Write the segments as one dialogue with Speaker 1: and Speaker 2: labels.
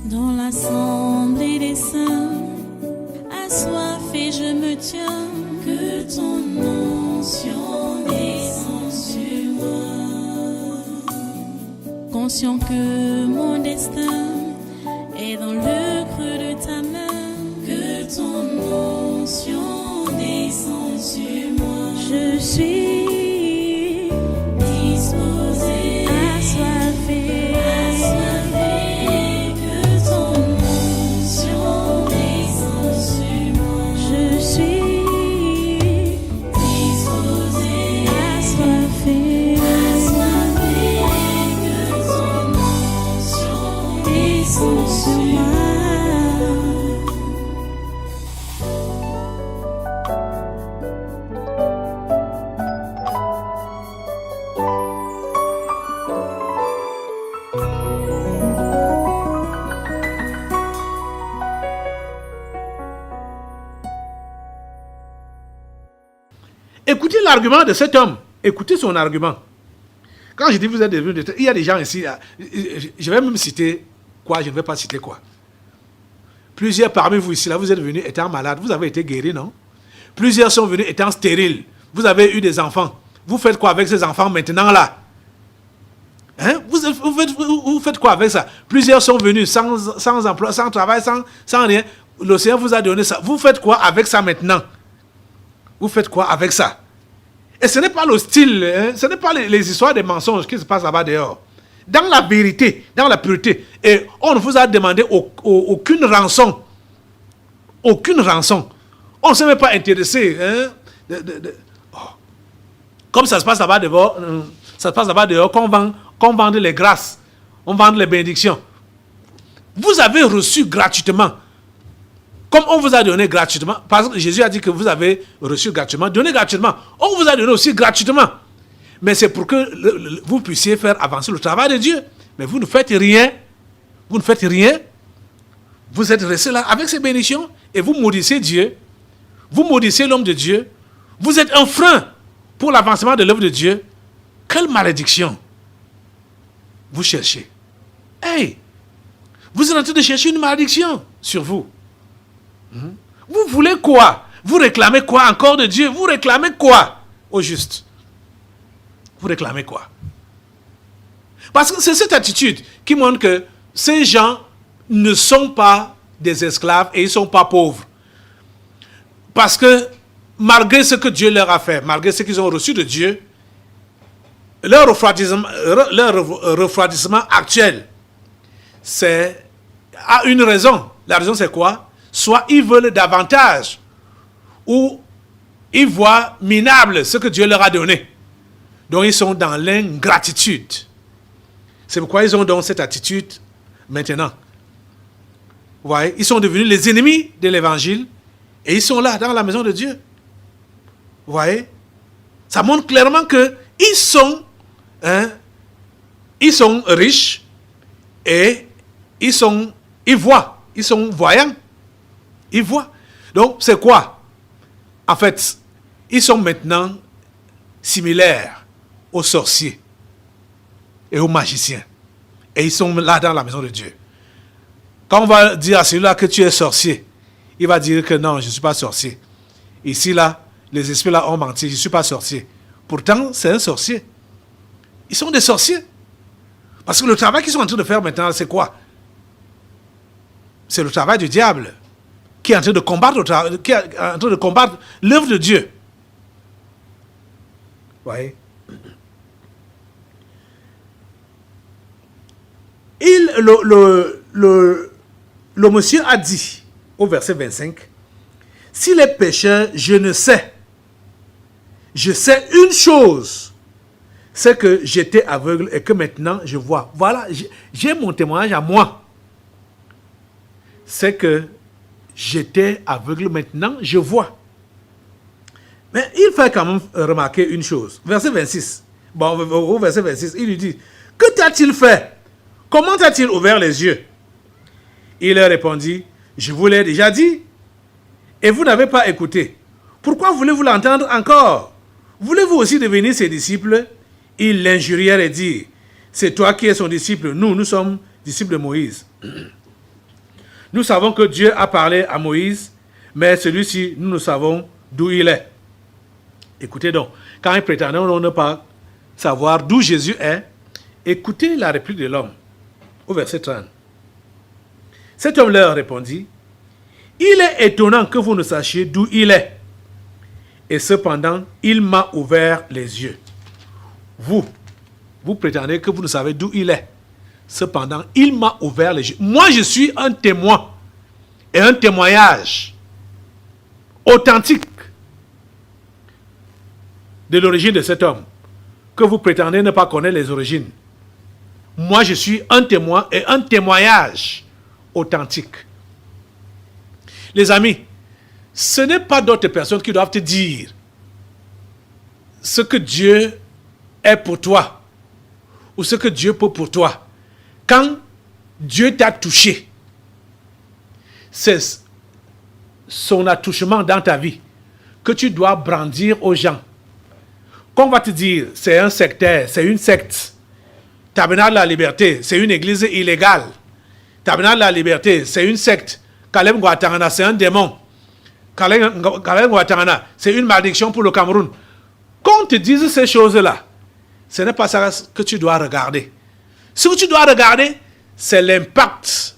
Speaker 1: Dans l'assemblée des saints, assoiffé je me tiens, que ton onction descende sur moi. Conscient que mon destin est dans le creux de ta main, que ton onction descende sur moi. Je suis disposé, assoiffé, que ton onction descende sur moi. Je suis disposé, assoiffé, que ton onction descende sur moi.
Speaker 2: Écoutez l'argument de cet homme. Écoutez son argument. Quand je dis vous êtes devenu, il y a des gens ici, je vais même citer quoi, je ne vais pas citer quoi. Plusieurs parmi vous ici, là, vous êtes venus étant malades, vous avez été guéris, non? Plusieurs sont venus étant stériles, vous avez eu des enfants. Vous faites quoi avec ces enfants maintenant là? Hein? Vous faites quoi avec ça? Plusieurs sont venus sans emploi, sans travail, sans rien. Le Seigneur vous a donné ça. Vous faites quoi avec ça maintenant? Vous faites quoi avec ça? Et ce n'est pas le style, hein? Ce n'est pas les histoires des mensonges qui se passent là-bas dehors. Dans la vérité, dans la pureté, et on ne vous a demandé aucune rançon. Aucune rançon. On ne s'est même pas intéressé. Hein? Comme ça se passe là-bas dehors, qu'on vende les grâces, on vend les bénédictions. Vous avez reçu gratuitement. Comme on vous a donné gratuitement, parce que Jésus a dit que vous avez reçu gratuitement, donné gratuitement. On vous a donné aussi gratuitement. Mais c'est pour que vous puissiez faire avancer le travail de Dieu. Mais vous ne faites rien. Vous ne faites rien. Vous êtes restés là avec ces bénédictions et vous maudissez Dieu. Vous maudissez l'homme de Dieu. Vous êtes un frein pour l'avancement de l'œuvre de Dieu. Quelle malédiction vous cherchez. Hey! Vous êtes en train de chercher une malédiction sur vous. Vous voulez quoi? Vous réclamez quoi encore de Dieu? Vous réclamez quoi au juste? Vous réclamez quoi? Parce que c'est cette attitude qui montre que ces gens ne sont pas des esclaves et ils ne sont pas pauvres. Parce que malgré ce que Dieu leur a fait, malgré ce qu'ils ont reçu de Dieu, leur refroidissement actuel, a une raison. La raison c'est quoi? Soit ils veulent davantage, ou ils voient minable ce que Dieu leur a donné. Donc ils sont dans l'ingratitude. C'est pourquoi ils ont donc cette attitude maintenant. Vous voyez, ils sont devenus les ennemis de l'évangile et ils sont là dans la maison de Dieu. Vous voyez, ça montre clairement que ils sont riches et ils voient, ils sont voyants. Ils voient. Donc, c'est quoi? En fait, ils sont maintenant similaires aux sorciers et aux magiciens. Et ils sont là dans la maison de Dieu. Quand on va dire à celui-là que tu es sorcier, il va dire que non, je ne suis pas sorcier. Ici, là, les esprits là ont menti, je ne suis pas sorcier. Pourtant, c'est un sorcier. Ils sont des sorciers. Parce que le travail qu'ils sont en train de faire maintenant, c'est quoi? C'est le travail du diable. Qui est en train de combattre l'œuvre de Dieu. Vous voyez? Le monsieur a dit, au verset 25, « S'il est pécheur, je ne sais. Je sais une chose, c'est que j'étais aveugle et que maintenant je vois. » Voilà, j'ai mon témoignage à moi. C'est que j'étais aveugle, maintenant je vois. Mais il fait quand même remarquer une chose. Verset 26. Bon, au verset 26, il lui dit, « Que t'a-t-il fait? Comment t'a-t-il ouvert les yeux? » Il leur répondit, « Je vous l'ai déjà dit, et vous n'avez pas écouté. Pourquoi voulez-vous l'entendre encore? Voulez-vous aussi devenir ses disciples? » Ils l'injurièrent et dirent, « C'est toi qui es son disciple, nous sommes disciples de Moïse. » Nous savons que Dieu a parlé à Moïse, mais celui-ci, nous ne savons d'où il est. Écoutez donc, quand ils prétendaient ne pas savoir d'où Jésus est, écoutez la réplique de l'homme, au verset 30. Cet homme leur répondit, « Il est étonnant que vous ne sachiez d'où il est. Et cependant, il m'a ouvert les yeux. » Vous prétendez que vous ne savez d'où il est. Cependant, il m'a ouvert les yeux. Moi, je suis un témoin et un témoignage authentique de l'origine de cet homme, que vous prétendez ne pas connaître les origines. Moi, je suis un témoin et un témoignage authentique. Les amis, ce n'est pas d'autres personnes qui doivent te dire ce que Dieu est pour toi ou ce que Dieu peut pour toi. Quand Dieu t'a touché, c'est son attouchement dans ta vie que tu dois brandir aux gens. Qu'on va te dire, c'est un sectaire, c'est une secte. Tabernacle de la Liberté, c'est une église illégale. Tabernacle de la Liberté, c'est une secte. Kalem Ouattara, c'est un démon. Kalem Ouattara, c'est une malédiction pour le Cameroun. Qu'on te dise ces choses-là, ce n'est pas ça que tu dois regarder. Ce que tu dois regarder, c'est l'impact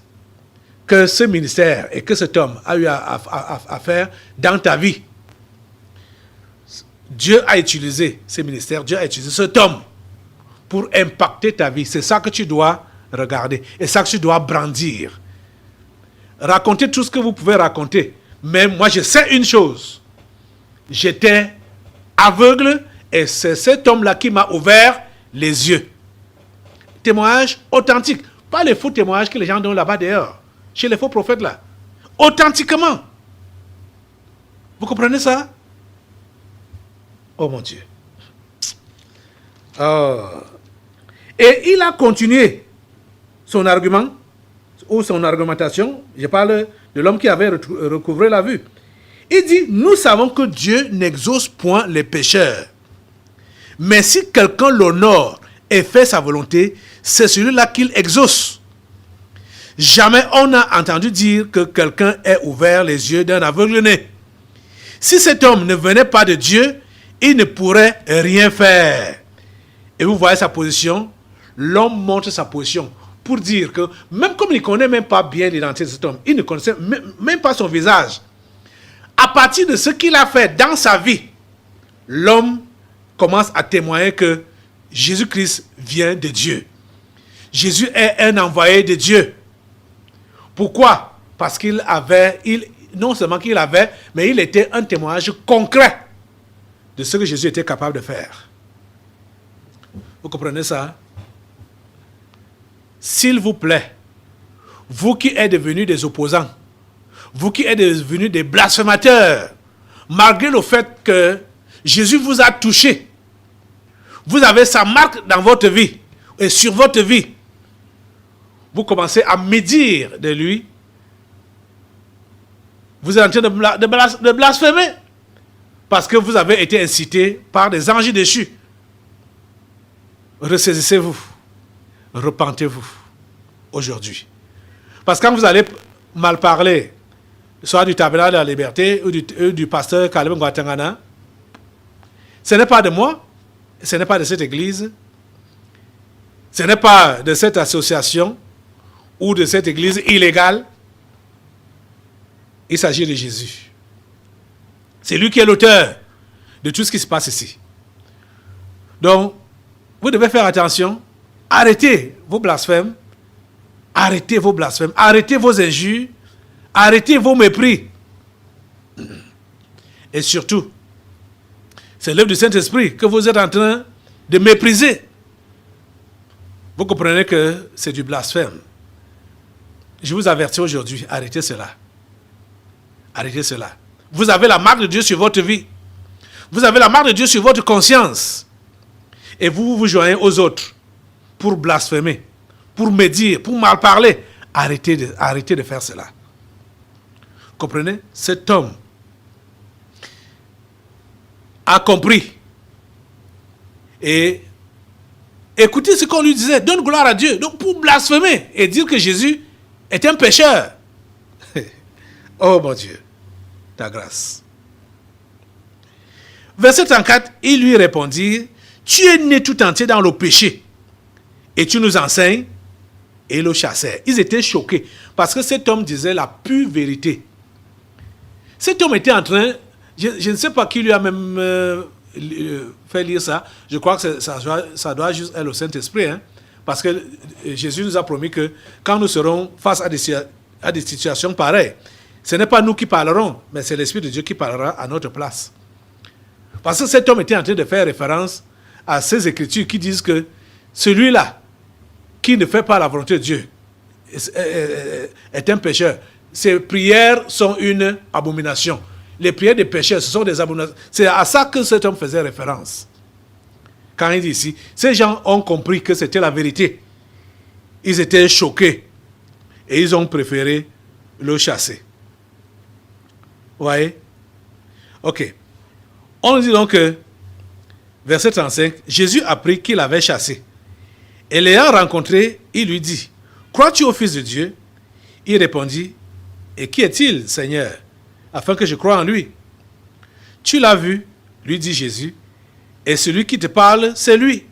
Speaker 2: que ce ministère et que cet homme a eu à faire dans ta vie. Dieu a utilisé ce ministère, Dieu a utilisé cet homme pour impacter ta vie. C'est ça que tu dois regarder et ça que tu dois brandir. Racontez tout ce que vous pouvez raconter. Mais moi, je sais une chose. J'étais aveugle et c'est cet homme-là qui m'a ouvert les yeux. Témoignage authentique. Pas les faux témoignages que les gens donnent là-bas dehors. Chez les faux prophètes là. Authentiquement. Vous comprenez ça? Oh mon Dieu. Oh. Et il a continué son argument, ou son argumentation. Je parle de l'homme qui avait recouvré la vue. Il dit, nous savons que Dieu n'exauce point les pécheurs. Mais si quelqu'un l'honore et fait sa volonté, c'est celui-là qu'il exauce. Jamais on n'a entendu dire que quelqu'un ait ouvert les yeux d'un aveugle-né. Si cet homme ne venait pas de Dieu, il ne pourrait rien faire. Et vous voyez sa position. L'homme montre sa position pour dire que, même comme il ne connaît même pas bien l'identité de cet homme, il ne connaissait même pas son visage. À partir de ce qu'il a fait dans sa vie, l'homme commence à témoigner que Jésus-Christ vient de Dieu. Jésus est un envoyé de Dieu. Pourquoi? Parce qu'il avait, non seulement qu'il avait, mais il était un témoignage concret de ce que Jésus était capable de faire. Vous comprenez ça? S'il vous plaît, vous qui êtes devenus des opposants, vous qui êtes devenus des blasphémateurs, malgré le fait que Jésus vous a touché, vous avez sa marque dans votre vie et sur votre vie, vous commencez à médire de lui, vous êtes en train de blasphémer parce que vous avez été incité par des anges déchus. Ressaisissez-vous, repentez-vous aujourd'hui. Parce que quand vous allez mal parler, soit du tabernacle de la Liberté ou du pasteur Kalem Ouattara, ce n'est pas de moi, ce n'est pas de cette église, ce n'est pas de cette association ou de cette église illégale. Il s'agit de Jésus. C'est lui qui est l'auteur de tout ce qui se passe ici. Donc, vous devez faire attention. Arrêtez vos blasphèmes. Arrêtez vos blasphèmes. Arrêtez vos injures. Arrêtez vos mépris. Et surtout, c'est l'œuvre du Saint-Esprit que vous êtes en train de mépriser. Vous comprenez que c'est du blasphème. Je vous avertis aujourd'hui, arrêtez cela. Arrêtez cela. Vous avez la marque de Dieu sur votre vie. Vous avez la marque de Dieu sur votre conscience. Et vous vous joignez aux autres pour blasphémer, pour médire, pour mal parler. Arrêtez de faire cela. Comprenez? Cet homme a compris. Et écoutez ce qu'on lui disait. Donne gloire à Dieu. Donc pour blasphémer et dire que Jésus est un pécheur. Oh mon Dieu, ta grâce. Verset 34, il lui répondit, tu es né tout entier dans le péché et tu nous enseignes. Et le chassèrent. Ils étaient choqués parce que cet homme disait la pure vérité. Cet homme était en train, je ne sais pas qui lui a même fait lire ça. Je crois que ça doit juste être le Saint-Esprit. Hein, parce que Jésus nous a promis que quand nous serons face à des situations pareilles, ce n'est pas nous qui parlerons, mais c'est l'Esprit de Dieu qui parlera à notre place. Parce que cet homme était en train de faire référence à ces Écritures qui disent que celui-là qui ne fait pas la volonté de Dieu est un pécheur. Ses prières sont une abomination. Les prières des pécheurs, ce sont des abominations. C'est à ça que cet homme faisait référence. Quand il dit ici, ces gens ont compris que c'était la vérité. Ils étaient choqués. Et ils ont préféré le chasser. Vous voyez? Ok. On dit donc que, verset 35, Jésus apprit qu'il avait chassé. Et l'ayant rencontré, il lui dit, crois-tu au Fils de Dieu? Il répondit, et qui est-il, Seigneur, afin que je croie en lui? Tu l'as vu, lui dit Jésus, et celui qui te parle, c'est lui.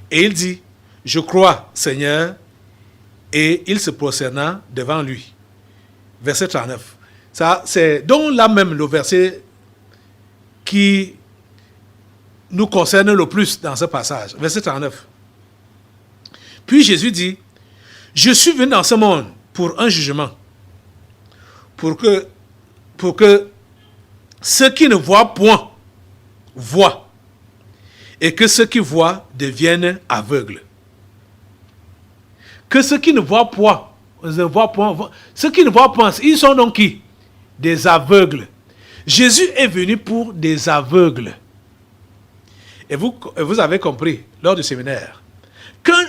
Speaker 2: Et il dit, je crois, Seigneur, et il se prosterna devant lui. Verset 39. Ça, c'est donc là même le verset qui nous concerne le plus dans ce passage. Verset 39. Puis Jésus dit, je suis venu dans ce monde pour un jugement, pour que ceux qui ne voient point voient, et que ceux qui voient deviennent aveugles. Que ceux qui ne voient point, ceux qui ne voient point, ils sont donc qui? Des aveugles. Jésus est venu pour des aveugles. Et vous avez compris lors du séminaire qu'un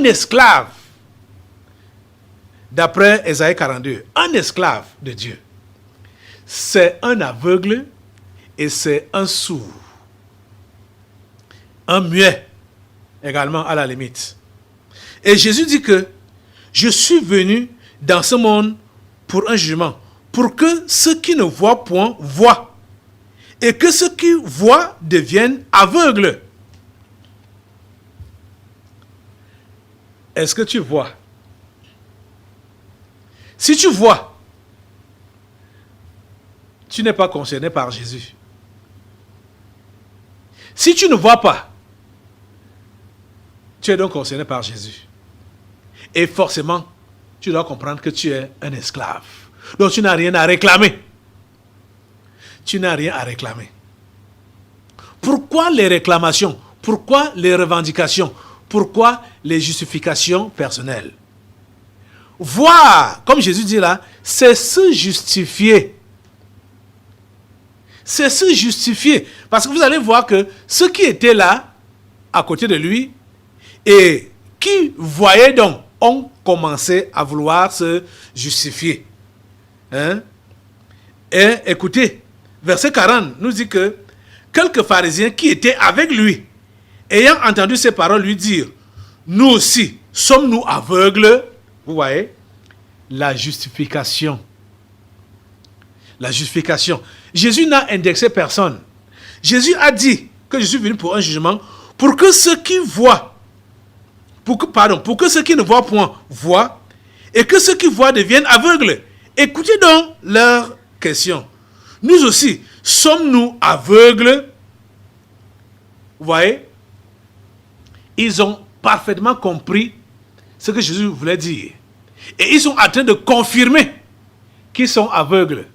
Speaker 2: esclave, d'après Ésaïe 42, un esclave de Dieu, c'est un aveugle et c'est un sourd. Un muet également à la limite. Et Jésus dit que je suis venu dans ce monde pour un jugement, pour que ceux qui ne voient point voient, et que ceux qui voient deviennent aveugles. Est-ce que tu vois? Si tu vois, tu n'es pas concerné par Jésus. Si tu ne vois pas, tu es donc concerné par Jésus. Et forcément, tu dois comprendre que tu es un esclave. Donc tu n'as rien à réclamer. Tu n'as rien à réclamer. Pourquoi les réclamations? Pourquoi les revendications? Pourquoi les justifications personnelles? Voir, comme Jésus dit là, c'est se justifier. C'est se justifier. Parce que vous allez voir que ceux qui étaient là, à côté de lui, et qui voyaient donc, ont commencé à vouloir se justifier. Hein? Et écoutez, verset 40 nous dit que quelques pharisiens qui étaient avec lui, ayant entendu ces paroles lui dire, nous aussi, sommes-nous aveugles? Vous voyez, la justification. La justification. Jésus n'a indexé personne. Jésus a dit que je suis venu pour un jugement, pour que ceux qui voient, pour que ceux qui ne voient point voient, et que ceux qui voient deviennent aveugles. Écoutez donc leur question. Nous aussi, sommes-nous aveugles? Vous voyez? Ils ont parfaitement compris ce que Jésus voulait dire. Et ils sont en train de confirmer qu'ils sont aveugles.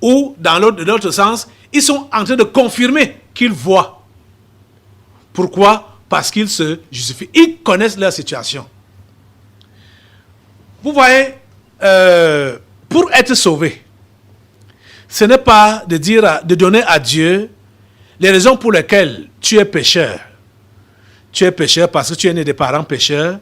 Speaker 2: Ou, dans l'autre sens, ils sont en train de confirmer qu'ils voient. Pourquoi? Parce qu'ils se justifient. Ils connaissent leur situation. Vous voyez, pour être sauvé, ce n'est pas de donner à Dieu les raisons pour lesquelles tu es pécheur. Tu es pécheur parce que tu es né de parents pécheurs.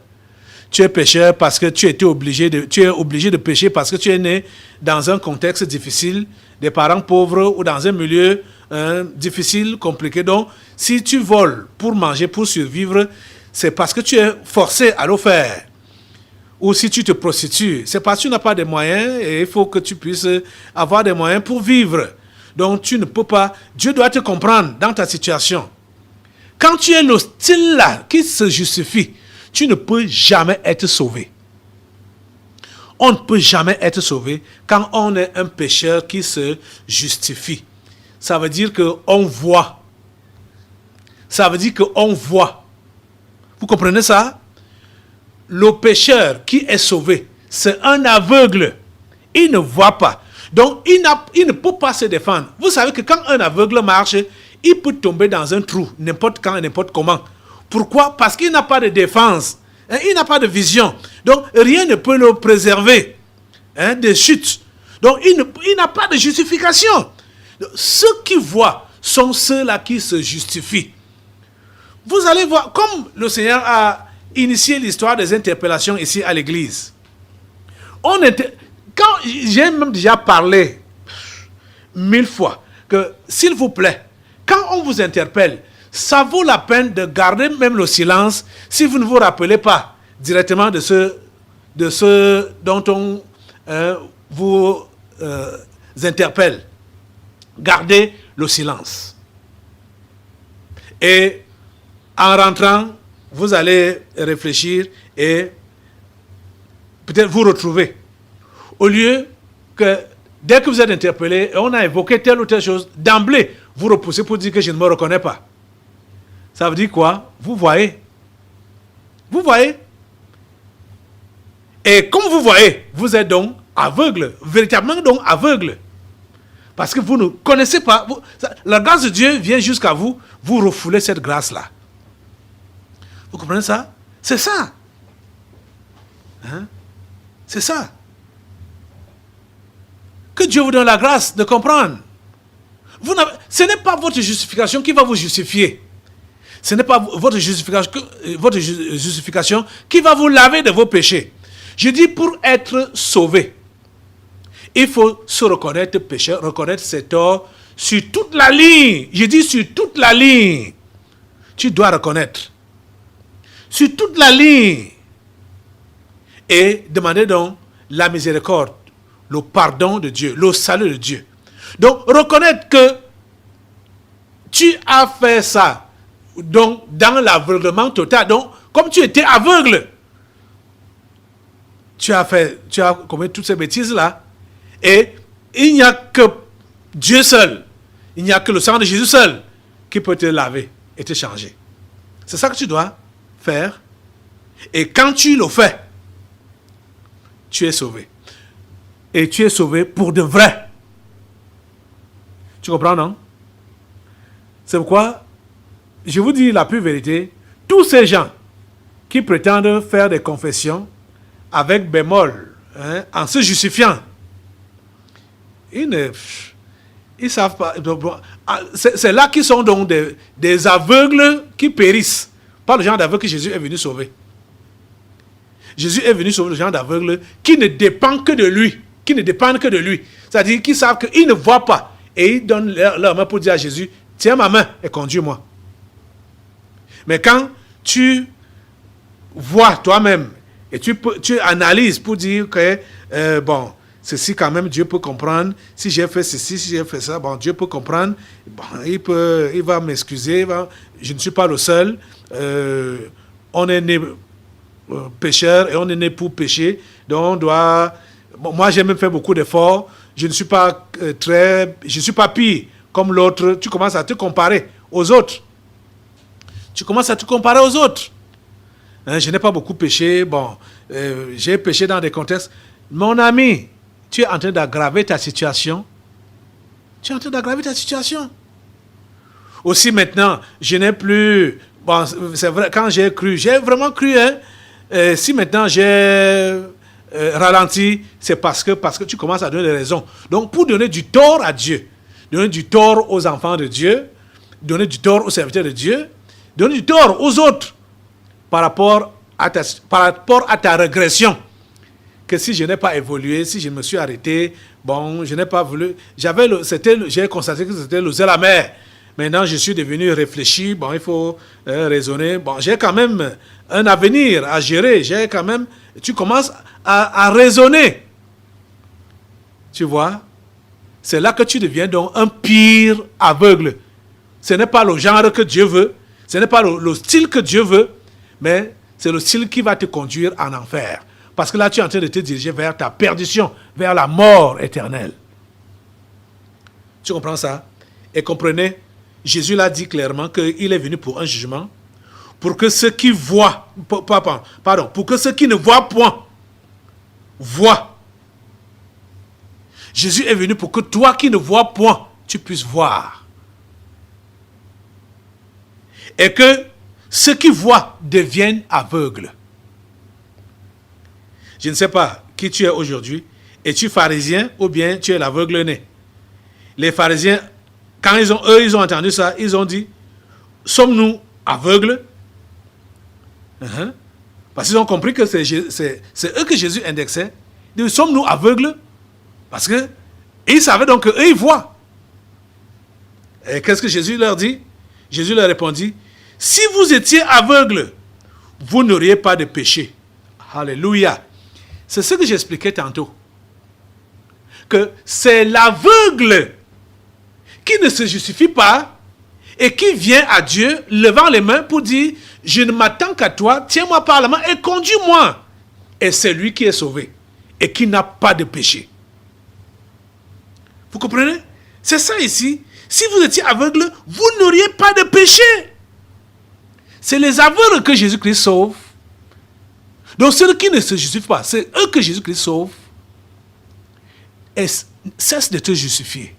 Speaker 2: Tu es pécheur parce que tu es obligé de pécher parce que tu es né dans un contexte difficile, des parents pauvres ou dans un milieu difficile, compliqué. Donc, si tu voles pour manger, pour survivre, c'est parce que tu es forcé à le faire. ou si tu te prostitues, c'est parce que tu n'as pas de moyens et il faut que tu puisses avoir des moyens pour vivre. Donc tu ne peux pas, Dieu doit te comprendre dans ta situation. Quand tu es le style là qui se justifie, tu ne peux jamais être sauvé. On ne peut jamais être sauvé quand on est un pécheur qui se justifie. Ça veut dire qu'on voit. Ça veut dire qu'on voit. Vous comprenez ça? Le pécheur qui est sauvé, c'est un aveugle. Il ne voit pas. Donc, il ne peut pas se défendre. Vous savez que quand un aveugle marche, il peut tomber dans un trou, n'importe quand et n'importe comment. Pourquoi? Parce qu'il n'a pas de défense. Il n'a pas de vision. Donc, rien ne peut le préserver des chutes. Donc, il n'a pas de justification. Donc, ceux qui voient sont ceux-là qui se justifient. Vous allez voir, comme le Seigneur a initié l'histoire des interpellations ici à l'église. Quand j'ai même déjà parlé 1000 fois que, s'il vous plaît, quand on vous interpelle, ça vaut la peine de garder même le silence si vous ne vous rappelez pas directement de ce dont on vous interpelle. Gardez le silence. Et en rentrant, vous allez réfléchir et peut-être vous retrouver. Au lieu que, dès que vous êtes interpellé et on a évoqué telle ou telle chose, d'emblée, vous repoussez pour dire que je ne me reconnais pas. Ça veut dire quoi? Vous voyez. Vous voyez. Et comme vous voyez, vous êtes donc aveugle, véritablement donc aveugle. Parce que vous ne connaissez pas. La grâce de Dieu vient jusqu'à vous, vous refoulez cette grâce-là. Vous comprenez ça? C'est ça. Hein? C'est ça. Que Dieu vous donne la grâce de comprendre. Ce n'est pas votre justification qui va vous justifier. Ce n'est pas votre justification qui va vous laver de vos péchés. Je dis pour être sauvé, il faut se reconnaître pécheur, reconnaître ses torts sur toute la ligne. Je dis sur toute la ligne. Tu dois reconnaître. Sur toute la ligne. Et demander donc la miséricorde, le pardon de Dieu, le salut de Dieu. Donc, reconnaître que tu as fait ça donc, dans l'aveuglement total. Donc, comme tu étais aveugle, tu as commis toutes ces bêtises-là. Et il n'y a que Dieu seul, il n'y a que le sang de Jésus seul qui peut te laver et te changer. C'est ça que tu dois faire. Et quand tu le fais, tu es sauvé. Et tu es sauvé pour de vrai. Tu comprends, non? C'est pourquoi, je vous dis la pure vérité, tous ces gens qui prétendent faire des confessions avec bémol, en se justifiant, ils savent pas. C'est là qu'ils sont donc des aveugles qui périssent. Pas le genre d'aveugle que Jésus est venu sauver. Jésus est venu sauver le genre d'aveugles qui ne dépendent que de lui. Qui ne dépendent que de lui. C'est-à-dire qu'ils savent qu'ils ne voient pas. Et ils donnent leur main pour dire à Jésus, tiens ma main et conduis-moi. Mais quand tu vois toi-même et tu analyses pour dire que, ceci quand même, Dieu peut comprendre. Si j'ai fait ceci, si j'ai fait ça, Dieu peut comprendre. Il va m'excuser. Je ne suis pas le seul. On est né pécheur et on est né pour pécher. Donc on doit... moi, j'ai même fait beaucoup d'efforts. Je ne suis pas je suis pas pire comme l'autre. Tu commences à te comparer aux autres. Tu commences à te comparer aux autres. Je n'ai pas beaucoup péché. J'ai péché dans des contextes. Mon ami, tu es en train d'aggraver ta situation. Tu es en train d'aggraver ta situation. Aussi maintenant, je n'ai plus... c'est vrai, quand j'ai cru, j'ai vraiment cru. Si maintenant j'ai ralenti, c'est parce que tu commences à donner des raisons. Donc, pour donner du tort à Dieu, donner du tort aux enfants de Dieu, donner du tort aux serviteurs de Dieu, donner du tort aux autres par rapport à ta régression. Que si je n'ai pas évolué, si je me suis arrêté, je n'ai pas voulu... j'ai constaté que c'était le zèle amer. Maintenant, je suis devenu réfléchi. Bon, il faut raisonner. Bon, j'ai quand même un avenir à gérer. J'ai quand même... Tu commences à raisonner. Tu vois? C'est là que tu deviens donc un pire aveugle. Ce n'est pas le genre que Dieu veut. Ce n'est pas le style que Dieu veut. Mais c'est le style qui va te conduire en enfer. Parce que là, tu es en train de te diriger vers ta perdition, vers la mort éternelle. Tu comprends ça? Et comprenez, Jésus l'a dit clairement qu'il est venu pour un jugement, pour que ceux qui voient, pour que ceux qui ne voient point, voient. Jésus est venu pour que toi qui ne vois point, tu puisses voir. Et que ceux qui voient deviennent aveugles. Je ne sais pas qui tu es aujourd'hui. Es-tu pharisien ou bien tu es l'aveugle né? Les pharisiens, quand ils ont entendu ça, ils ont dit, sommes-nous aveugles? Parce qu'ils ont compris que c'est eux que Jésus indexait. Ils disent, sommes-nous aveugles? Parce que ils savaient donc qu'eux, ils voient. Et qu'est-ce que Jésus leur dit? Jésus leur répondit, si vous étiez aveugles, vous n'auriez pas de péché. Alléluia. C'est ce que j'expliquais tantôt. Que c'est l'aveugle qui ne se justifie pas et qui vient à Dieu levant les mains pour dire, je ne m'attends qu'à toi, tiens-moi par la main et conduis-moi. Et c'est lui qui est sauvé et qui n'a pas de péché. Vous comprenez? C'est ça ici. Si vous étiez aveugle, vous n'auriez pas de péché. C'est les aveugles que Jésus-Christ sauve. Donc ceux qui ne se justifient pas, c'est eux que Jésus-Christ sauve. Et cesse de te justifier.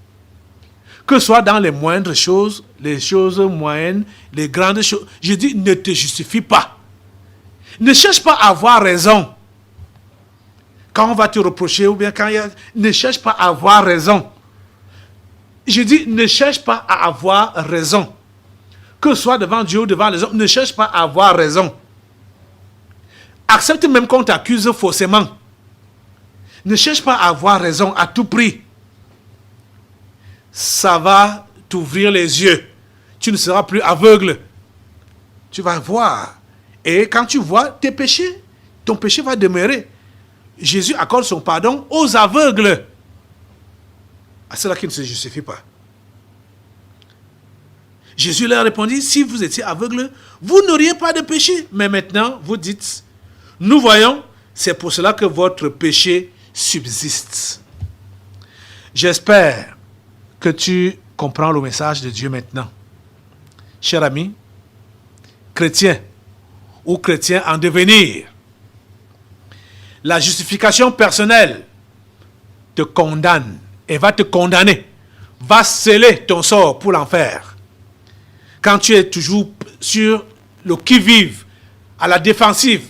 Speaker 2: Que ce soit dans les moindres choses, les choses moyennes, les grandes choses. Je dis, ne te justifie pas. Ne cherche pas à avoir raison. Quand on va te reprocher ou bien quand il y a... Ne cherche pas à avoir raison. Je dis, ne cherche pas à avoir raison. Que ce soit devant Dieu ou devant les hommes, ne cherche pas à avoir raison. Accepte même qu'on t'accuse faussement. Ne cherche pas à avoir raison à tout prix. Ça va t'ouvrir les yeux. Tu ne seras plus aveugle. Tu vas voir. Et quand tu vois tes péchés, ton péché va demeurer. Jésus accorde son pardon aux aveugles. À ceux-là qui ne se justifient pas. Jésus leur répondit, si vous étiez aveugles, vous n'auriez pas de péché. Mais maintenant, vous dites, nous voyons, c'est pour cela que votre péché subsiste. J'espère que tu comprends le message de Dieu maintenant. Cher ami, chrétien ou chrétien en devenir, la justification personnelle te condamne et va te condamner, va sceller ton sort pour l'enfer. Quand tu es toujours sur le qui-vive, à la défensive,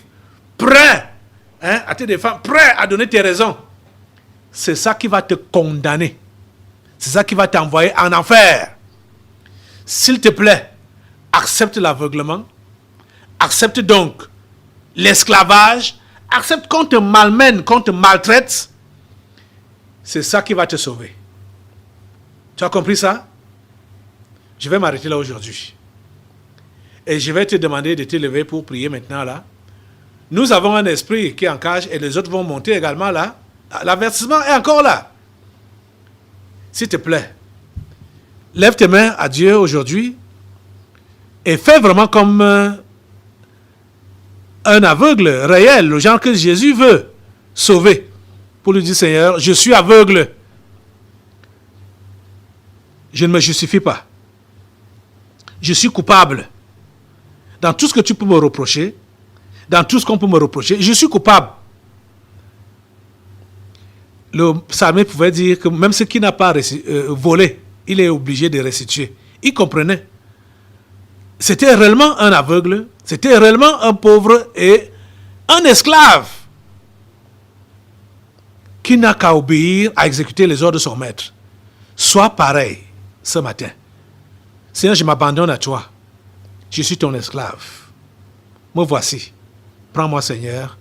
Speaker 2: prêt à te défendre, prêt à donner tes raisons, c'est ça qui va te condamner. C'est ça qui va t'envoyer en enfer. S'il te plaît, accepte l'aveuglement, accepte donc l'esclavage, accepte qu'on te malmène, qu'on te maltraite. C'est ça qui va te sauver. Tu as compris ça? Je vais m'arrêter là aujourd'hui. Et je vais te demander de te lever pour prier maintenant là. Nous avons un esprit qui est en cage et les autres vont monter également là. L'avertissement est encore là. S'il te plaît, lève tes mains à Dieu aujourd'hui et fais vraiment comme un aveugle réel, le genre que Jésus veut sauver. Pour lui dire, Seigneur, je suis aveugle. Je ne me justifie pas. Je suis coupable. Dans tout ce que tu peux me reprocher, dans tout ce qu'on peut me reprocher, je suis coupable. Le psalmiste pouvait dire que même ce qui n'a pas volé, il est obligé de restituer. Il comprenait. C'était réellement un aveugle, c'était réellement un pauvre et un esclave qui n'a qu'à obéir, à exécuter les ordres de son maître. Sois pareil ce matin. Seigneur, je m'abandonne à toi. Je suis ton esclave. Me voici. Prends-moi, Seigneur.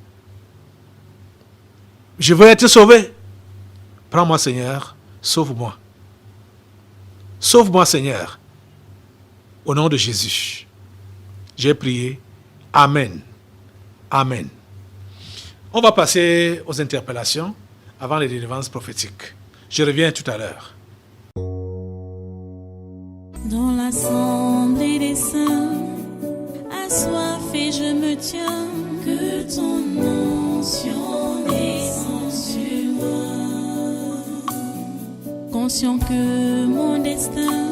Speaker 2: Je veux être sauvé. Prends-moi, Seigneur. Sauve-moi. Sauve-moi, Seigneur. Au nom de Jésus, j'ai prié. Amen. Amen. On va passer aux interpellations avant les délivrances prophétiques. Je reviens tout à l'heure.
Speaker 1: Dans l'assemblée des saints, assoiffé je me tiens, que ton onction descende sur moi. Conscient que mon destin